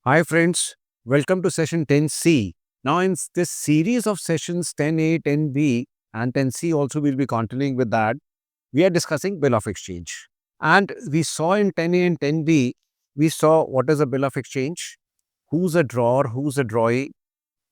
Hi, friends. Welcome to session 10C. Now, in this series of sessions 10A, 10B, and 10C, also we'll be continuing with that. We are discussing bill of exchange. And we saw in 10A and 10B, we saw what is a bill of exchange, who's a drawer, who's a drawee,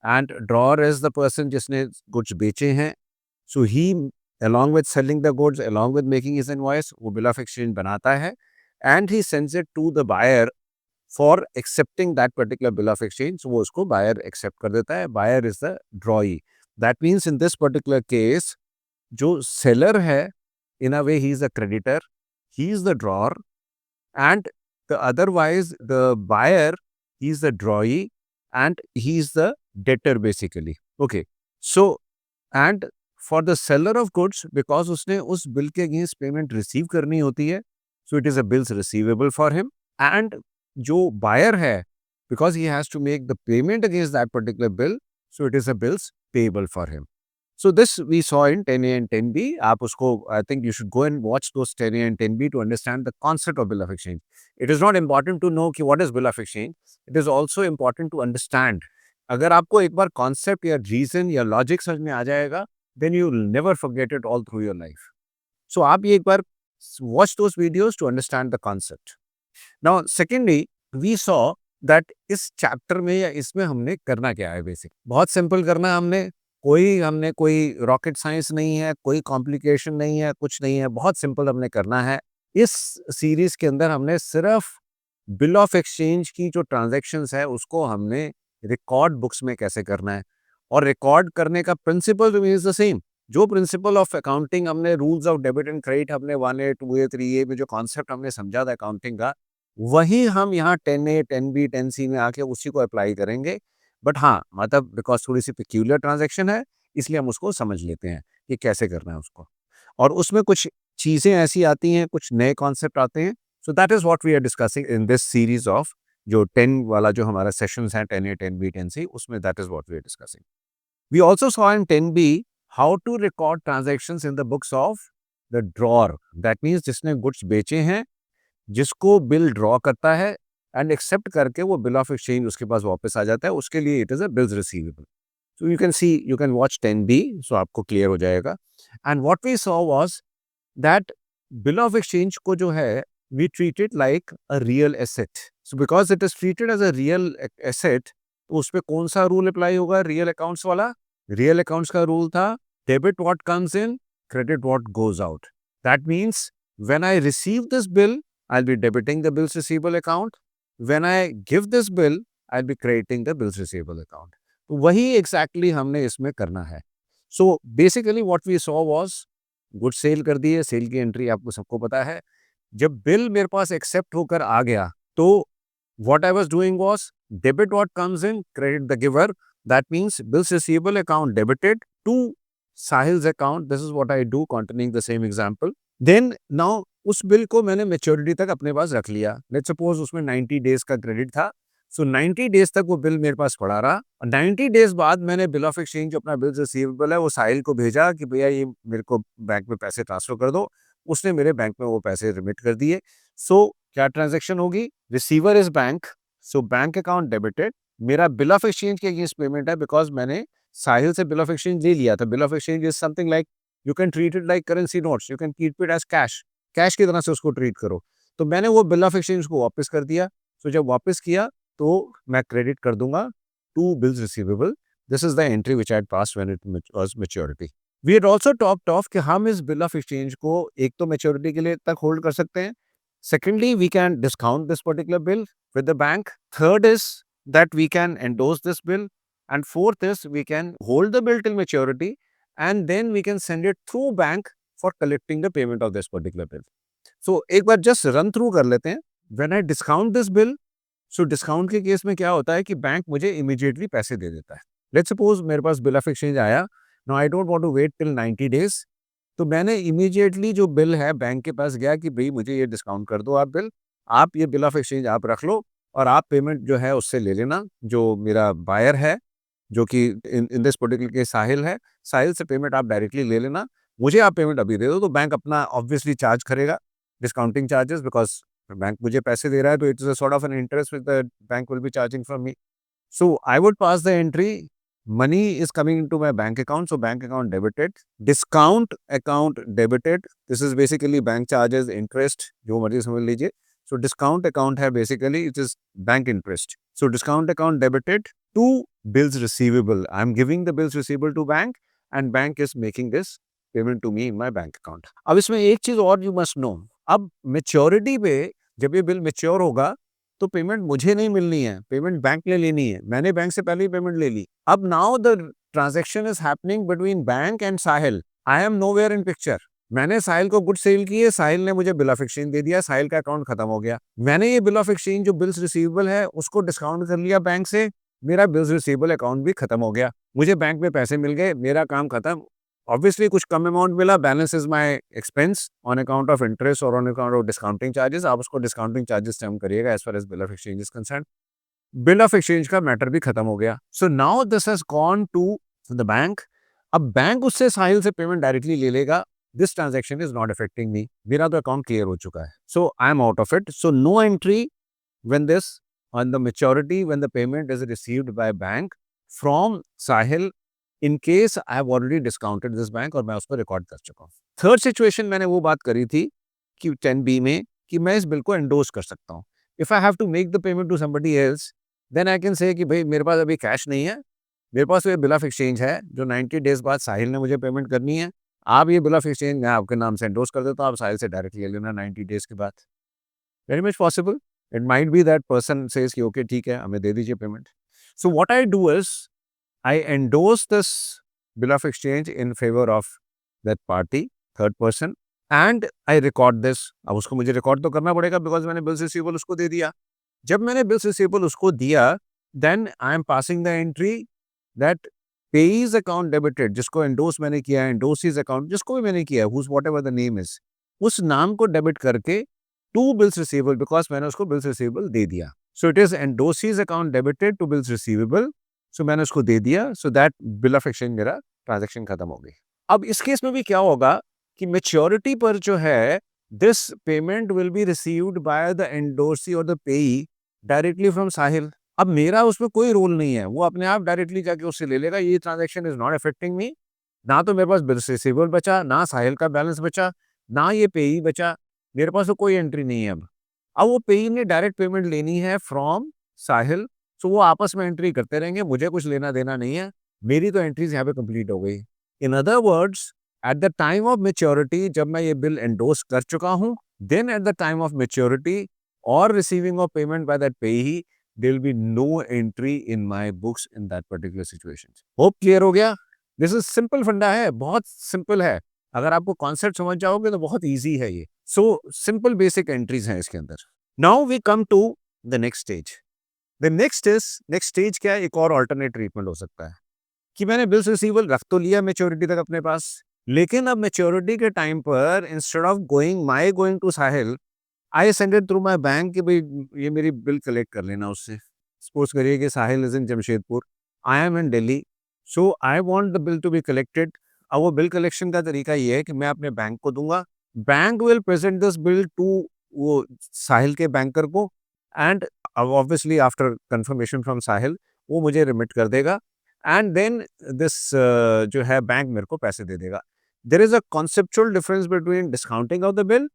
and drawer is the person जिसने goods बेचे हैं. So he, along with selling the goods, along with making his invoice, वो bill of exchange बनाता है, and he sends it to the buyer for accepting that particular bill of exchange. वो उसको buyer accept कर देता है. Buyer is the drawee. That means in this particular case जो seller है, in a way he is the creditor, he is the drawer, and the otherwise the buyer he is the drawee and he is the debtor basically. Okay, so and for the seller of goods, because उसने उस bill के against payment receive करनी होती है, सो it is a bills receivable for him. And जो buyer है, because he has to make the payment against that particular bill, so it is a bills payable for him. So this we saw in 10A and 10B. आप उसको, I think you should go and watch those 10A and 10B to understand the concept of bill of exchange. It is not important to know कि what is bill of exchange. It is also important to understand. अगर आपको एक बार concept या reason या logic समझ में आ जाएगा, then you will never forget it all through your life. So आप ये एक बार watch those videos to understand the concept. Now, secondly, we saw that इस चैप्टर में या इसमें हमने करना क्या है. बेसिक बहुत सिंपल करना है. हमने कोई रॉकेट साइंस नहीं है, कोई कॉम्प्लिकेशन नहीं है, कुछ नहीं है. बहुत सिंपल हमने करना है. इस सीरीज के अंदर हमने सिर्फ बिल ऑफ एक्सचेंज की जो ट्रांजैक्शंस है उसको हमने रिकॉर्ड बुक्स में कैसे करना है, और रिकॉर्ड करने का प्रिंसिपल रिमेन्स द सेम. जो प्रिंसिपल ऑफ अकाउंटिंग हमने, rules of debit and credit हमने 1A 2A 3A में जो कॉन्सेप्ट हमने समझा था अकाउंटिंग का, वही हम यहाँ 10A 10B 10C में आके उसी को अप्लाई करेंगे. बट हाँ, मतलब बिकॉज थोड़ी सी पिक्यूलियर ट्रांजैक्शन है, इसलिए हम उसको समझ लेते हैं कि कैसे करना है उसको. और उसमें कुछ चीज़ें ऐसी आती हैं, कुछ नए कॉन्सेप्ट आते हैं. So that is what we are discussing in this series of जो 10 वाला जो हमारा सेशंस है 10A 10B 10C, उसमें that is what we are discussing. We also saw in 10B how to record transactions in the books of the drawer. That means जिसने goods बेचे हैं, जिसको बिल ड्रॉ करता है एंड एक्सेप्ट करके वो bill of exchange उसके पास वापस आ जाता है, उसके लिए it is a bills receivable. So you can see, you can watch 10B, so आपको क्लियर हो जाएगा. And what we saw was that bill of exchange को जो है, we treat it like a real asset. So because it is treated as a real asset, तो उस पर कौन सा रूल अप्लाई होगा? रियल अकाउंट्स वाला. रियल अकाउंट्स का रूल था debit what comes in, credit what goes out. That means when I receive this bill, I'll be debiting the bills receivable account. When I give this bill, I'll be crediting the bills receivable account. तो वही exactly हमने इसमें करना है. So basically what we saw was good sale कर दिए. Cell की entry आपको सबको पता है. जब बिल मेरे पास एक्सेप्ट होकर आ गया, तो what I was doing was debit what comes in, credit the giver. That means bills receivable account debited to Sahil's account. This is what I do, continuing the same example. Then now उस bill को मैंने maturity तक अपने पास रख लिया. Let's suppose उसमें 90 days का credit था. सो 90 डेज तक वो बिल मेरे पास पड़ा रहा. और 90 डेज बाद मैंने बिल ऑफ एक्सचेंज जो अपना बिल रिसीवेबल है वो साहिल को भेजा कि भैया ये मेरे को बैंक में पैसे ट्रांसफर कर दो. उसने मेरे बैंक में वो पैसे रिमिट कर दिए. सो क्या ट्रांजेक्शन होगी? Receiver is bank, so bank account debited. मेरा बिल ऑफ एक्सचेंज के अगेंस्ट पेमेंट है, बिकॉज मैंने साहिल से बिल ऑफ एक्सचेंज ले लिया था. Bill of exchange is something like, you can treat it like currency notes, you can keep it as cash. Cash की तरह से उसको ट्रीट करो. तो मैंने वो बिल ऑफ एक्सचेंज को वापस कर दिया. तो जब वापस किया तो मैं क्रेडिट कर दूंगा to bills receivable. This is the entry which I had passed when it was maturity. We had also talked of कि हम इस बिल ऑफ एक्सचेंज को एक तो मैच्योरिटी के लिए तक होल्ड कर सकते हैं. Secondly, we can discount this particular bill with the bank. Third is that we can endorse this bill. And fourth is we can hold the bill till maturity, and then we can send it through bank for collecting the payment of this particular bill. So एक बार just run through कर लेते हैं. When I discount this bill, so discount के case में क्या होता है कि बैंक मुझे immediately पैसे दे देता है. Let's suppose मेरे पास bill of exchange आया. Now I don't want to wait till 90 days. तो मैंने इमीडिएटली जो बिल है बैंक के पास गया कि भाई मुझे ये डिस्काउंट कर दो आप बिल, आप ये बिल ऑफ एक्सचेंज आप रख लो, और आप पेमेंट जो है उससे ले लेना. जो मेरा बायर है, जो कि इन दिस पर्टिकुलर केस साहिल है, साहिल से पेमेंट आप डायरेक्टली ले लेना. मुझे आप पेमेंट अभी दे दो. तो बैंक अपना ऑब्वियसली चार्ज करेगा, डिस्काउंटिंग चार्जेस, बिकॉज बैंक मुझे पैसे दे रहा है तो it is a sort of an interest with the bank will be charging from me. So I would pass the entry. Money is coming into my bank account. So bank account debited. Discount account debited. This is basically bank charges, interest. जो मर्जी समझ लीजिए. So discount account है basically it is bank interest. So discount account debited to bills receivable. I am giving the bills receivable to bank and bank is making this payment to me in my bank account. अब इसमें एक चीज और you must know. अब maturity पे जब ये bill mature होगा तो पेमेंट मुझे नहीं मिलनी है, पेमेंट बैंक ने लेनी है. मैंने बैंक से पहले ही पेमेंट ले ली. अब now the transaction is happening between bank and Sahil. I am nowhere in picture. मैंने साहिल को गुड सेल की है, साहिल ने मुझे बिल ऑफ एक्सचेंज दे दिया, साहिल का अकाउंट खत्म हो गया. मैंने ये बिल ऑफ एक्सचेंज जो बिल्स रिसीवेबल है उसको डिस्काउंट कर लिया बैंक से, मेरा बिल्स रिसीवेबल अकाउंट भी खत्म हो गया. मुझे बैंक में पैसे मिल गए, मेरा काम खत्म. ऑब्वियसली कुछ कम अमाउंट मिला, balance is my expense on account of interest और on account of discounting charges. आप उसको डिस्काउंटिंग चार्जेस टर्म करिएगा as far as bill of exchange is concern. Bill of exchange का मैटर भी खत्म हो गया. So now this has gone to the bank. अब बैंक उससे साहिल से पेमेंट डायरेक्टली ले लेगा. This transaction is not affecting me. मेरा तो अकाउंट क्लियर हो चुका है. So I am out of it. So no entry when this on the maturity when the payment is received by bank from Sahil in case I have already discounted this bank और मैं उसको record कर चुका हूँ. Third situation मैंने वो बात करी थी कि 10B में कि मैं इस बिल को एंडोर्स कर सकता हूँ. If I have to make the payment to somebody else then I can say कि भाई मेरे पास अभी कैश नहीं है, मेरे पास तो ये बिल ऑफ एक्सचेंज है जो 90 डेज बाद साहिल ने मुझे पेमेंट करनी है. आप ये बिल ऑफ एक्सचेंज मैं आपके नाम से एंडोर्स कर देता हूँ, आप साहिल से डायरेक्ट ले लेना 90 डेज के बाद. Very much possible. It might be that person says कि okay ठीक है हमें दे दीजिए payment. So what I do is I endorse this bill of exchange in favor of that party, third person, and I record this. अब उसको मुझे record तो करना पड़ेगा बिकॉज मैंने बिल्स रिसीवेबल उसको दे दिया. जब मैंने बिल्स रिसीवेबल उसको दिया then I am passing the entry that payees account debited, जिसको endorse मैंने किया है, endorsees account जिसको भी मैंने किया है, whose whatever the name is, उस नाम को डेबिट करके टू बिल्स रिसीवेबल बिकॉज मैंने उसको बिल्स रिसीवेबल दे दिया. So it is endorsees account debited to bills receivable. सो मैंने उसको दे दिया. So that bill of exchange मेरा ट्रांजैक्शन खत्म हो गई. अब इस केस में भी क्या होगा कि मेच्योरिटी पर जो है this payment will be received by the endorsee और द पेई डायरेक्टली फ्रॉम साहिल. अब मेरा उसमें कोई रोल नहीं है, वो अपने आप डायरेक्टली जाके उससे ले लेगा. ये ट्रांजैक्शन इज नॉट अफेक्टिंग मी. ना तो मेरे पास बिल्स रिसीवेबल बचा, ना साहिल का बैलेंस बचा, ना ये पेई बचा. मेरे पास तो कोई एंट्री नहीं है. अब वो पेई ने डायरेक्ट पेमेंट लेनी है फ्रॉम साहिल. सो वो आपस में एंट्री करते रहेंगे, मुझे कुछ लेना देना नहीं है. मेरी तो एंट्रीज यहाँ पे कंप्लीट हो गई. In other words at the time of maturity जब मैं ये बिल एंडोर्स कर चुका हूँ, then at the time of maturity और receiving of payment by that payee there will be no entry in my books in that particular situation. Hope clear हो गया. This is simple फंडा है, बहुत simple है. अगर आपको कॉन्सेप्ट समझ जाओगे तो बहुत ईजी है ये. सो सिंपल बेसिक एंट्रीज हैं इसके अंदर. Now we come to the next stage. The next stage क्या है, एक और अल्टरनेट ट्रीटमेंट हो सकता है कि मैंने बिल्स रिसीवेबल रख तो लिया मेच्योरिटी तक अपने पास, लेकिन अब मेच्योरिटी के टाइम पर instead of going to Sahil I send it through my bank कि भाई ये मेरी बिल कलेक्ट कर लेना उससे. सपोज करिए कि Sahil is in Jamshedpur, I am in Delhi, so I want the bill to be collected. अब वो बिल कलेक्शन का तरीका ये है कि मैं अपने बैंक को दूंगा. Bank will present this bill to वो साहिल के बैंकर को and obviously after confirmation from Sahil वो मुझे रिमिट कर देगा एंड देन दिस जो है बैंक मेरे को पैसे दे देगा. There is a conceptual difference between discounting of the bill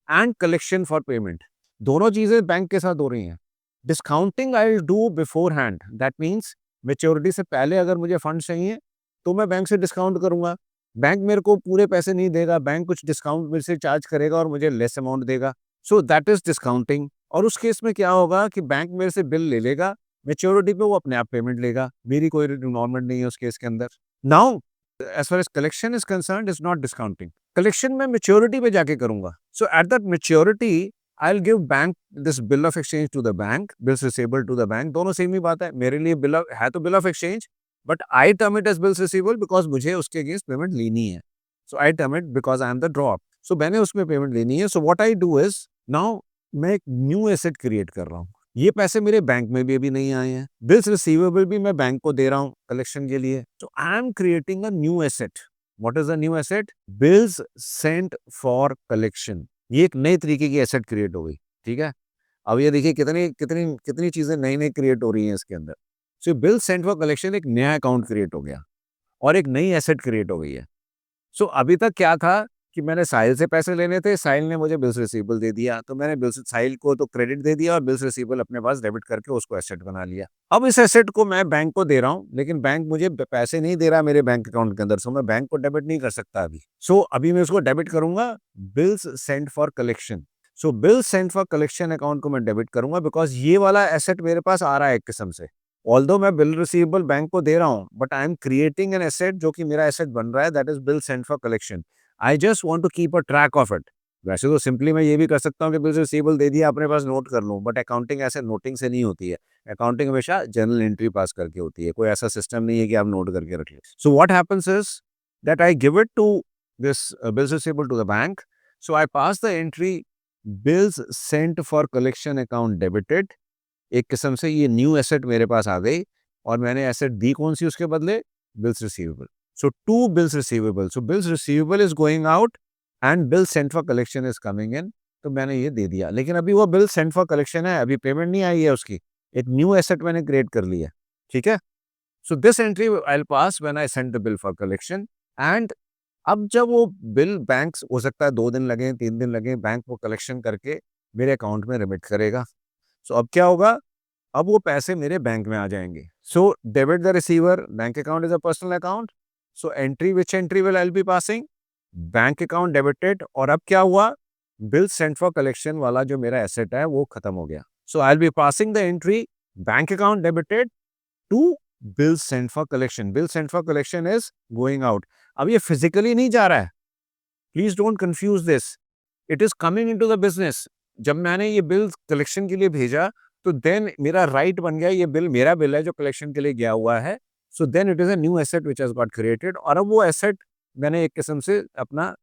and collection for payment. दोनों चीजें बैंक के साथ हो रही हैं. Discounting I will do beforehand. That means maturity से पहले अगर मुझे फंड चाहिए तो मैं बैंक से डिस्काउंट करूंगा. बैंक मेरे को पूरे पैसे नहीं देगा, बैंक कुछ डिस्काउंट मेरे से चार्ज करेगा और मुझे लेस अमाउंट देगा. सो दैट इज डिस्काउंटिंग. और उस केस में क्या होगा कि बैंक मेरे से बिल ले लेगा, मेच्योरिटी पे वो अपने आप पेमेंट लेगा, मेरी कोई इन्वॉल्वमेंट नहीं है उस केस के अंदर. Now as far as collection is concerned is not discounting. Collection में मेच्योरिटी पे जाके करूंगा. So at that maturity I will give bank this bill of exchange to the bank, bills receivable to the bank. दोनों same ही बात है. मेरे लिए बिल है तो bill of exchange, but I term it as bills receivable because मुझे उसके अगेंस्ट पेमेंट लेनी है. So I term it because I am the drop. So मैंने उसमें पेमेंट लेनी है. So what I do is now मैं एक न्यू एसेट क्रिएट कर रहा हूँ. ये पैसे मेरे बैंक में भी अभी नहीं आए हैं, बिल्स रिसीवेबल भी मैं बैंक को दे रहा हूँ कलेक्शन के लिए. So I am creating a new asset. What is a new asset? Bills sent for collection. ये एक नए तरीके की एसेट क्रिएट हो गई. ठीक है। अब ये देखिए कितनी कितनी कितनी चीज़ें नई-नई क्रिएट हो रही हैं इसके अंदर। सो बिल सेंट फॉर कलेक्शन एक नया अकाउंट क्रिएट हो गया और एक नई एसेट क्रिएट हो गई है। सो अभी तक क्या था कि मैंने साहिल से पैसे लेने थे, साहिल ने मुझे बिल्स रिसीवेबल दे दिया, तो मैंने बिल्स साहिल को तो क्रेडिट दे दिया और बिल्स रिसीवेबल अपने पास डेबिट करके उसको एसेट बना लिया। अब इस एसेट को मैं बैंक को दे रहा हूँ, लेकिन बैंक मुझे प पैसे नहीं दे रहा मेरे बैंक अकाउंट के अंदर, सो मैं बैंक को डेबिट नहीं कर सकता अभी। सो अभी मैं उसको डेबिट करूँगा bills sent for collection. So bills sent for collection account को मैं डेबिट करूँगा बिकॉज़ ये वाला एसेट मेरे पास आ रहा है एक किस्म से। ऑल्दो मैं बिल रिसीवेबल बैंक को दे रहा हूँ, but I am creating an asset जो कि मेरा एसेट बन रहा है, that is bill sent for collection. I just want to keep a track of it. वैसे तो सिंपली मैं ये भी कर सकता हूँ कि बिल्स रिसीवेबल दे दिया अपने पास नोट कर लूँ, बट अकाउंटिंग ऐसे नोटिंग से नहीं होती है। अकाउंटिंग हमेशा जर्नल एंट्री पास करके होती है। कोई ऐसा सिस्टम नहीं है कि आप नोट करके रख लें। So what happens is that I give it to this bills receivable to the bank. So I pass the entry bills sent for collection account debited. एक किस्म से ये न्यू एसेट मेरे पास आ गई और मैंने एसेट दी कौन-सी उसके बदले? Bills receivable. So 2 bills receivable. So bills receivable is going out and bill sent for collection is coming in. तो मैंने ये दे दिया। लेकिन अभी वो बिल सेंट फॉर कलेक्शन है, अभी पेमेंट नहीं आई है उसकी। एक न्यू एसेट मैंने क्रिएट कर ली है। ठीक है? So this entry I will pass when I send the bill for collection and अब जब वो बिल बैंक हो सकता है 2 दिन लगें, 3 दिन लगें, बैंक वो कलेक्शन करके मेरे अकाउंट में रिमिट करेगा। सो अब क्या होगा? अब वो पैसे मेरे बैंक में आ जाएँगे। So debit the receiver, bank account is a personal account. So entry which entry will I will be passing? Bank account debited और अब क्या हुआ? बिल सेंट फॉर कलेक्शन वाला जो मेरा एसेट है वो खत्म हो गया। So I will be passing the entry bank account debited to bill sent for collection. Bill sent for collection is going out. अब ये फिज़िकली नहीं जा रहा है। Please don't confuse this. It is coming into the business. जब मैंने ये bill collection के लिए भेजा, तो देन मेरा राइट बन गया, ये बिल मेरा बिल है जो कलेक्शन के लिए गया हुआ है। So then it is a new asset which has got created और अब वो एसेट मैंने एक किस्म से अपना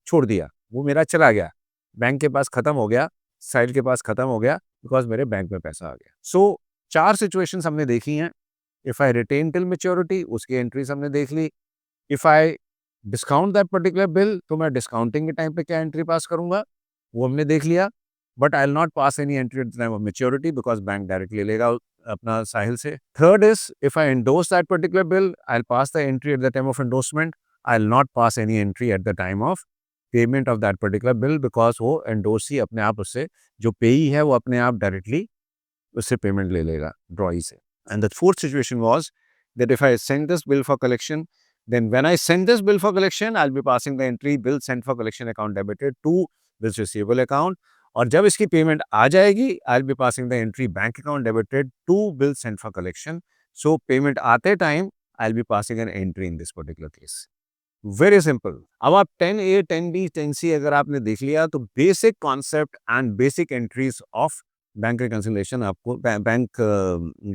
छोड़ दिया। वो मेरा चला गया। बैंक के पास खत्म हो गया, साहिल के पास खत्म हो गया बिकॉज़ मेरे बैंक में पैसा आ गया। सो 4 सिचुएशंस हमने देखी हैं। If I retain till maturity उसकी एंट्रीज़ हमने देख ली। If I discount that particular bill तो मैं डिस्काउंटिंग के टाइम पे क्या एंट्री पास करूँगा, वो हमने देख लिया। But I will not pass any entry eight the time of maturity because bank directly लेगा अपना साहिल से। Third is if I endorse that particular bill, I will pass the entry eight the time of endorsement. I will not pass any entry eight the time of payment of that particular bill because वो endorsee अपने आप उससे जो payee है वो अपने आप directly उससे पेमेंट ले लेगा ड्रॉई से। And the fourth situation was that if I send this bill for collection, then when I send this bill for collection, I'll be passing the entry bill sent for collection account debited to this receivable account. और जब इसकी payment आ जाएगी, I'll be passing the entry bank account debited to bill sent for collection. So payment आते time I'll be passing an entry in this particular case. Very simple. अब आप 10A, 10B, 10C अगर आपने देख लिया तो basic concept and basic entries of bank reconciliation आपको bank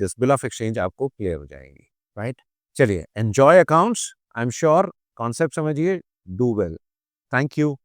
this bill of exchange आपको क्लियर हो जाएगी, राइट? चलिए enjoy accounts. I am sure concept समझिए, डू वेल। Thank you.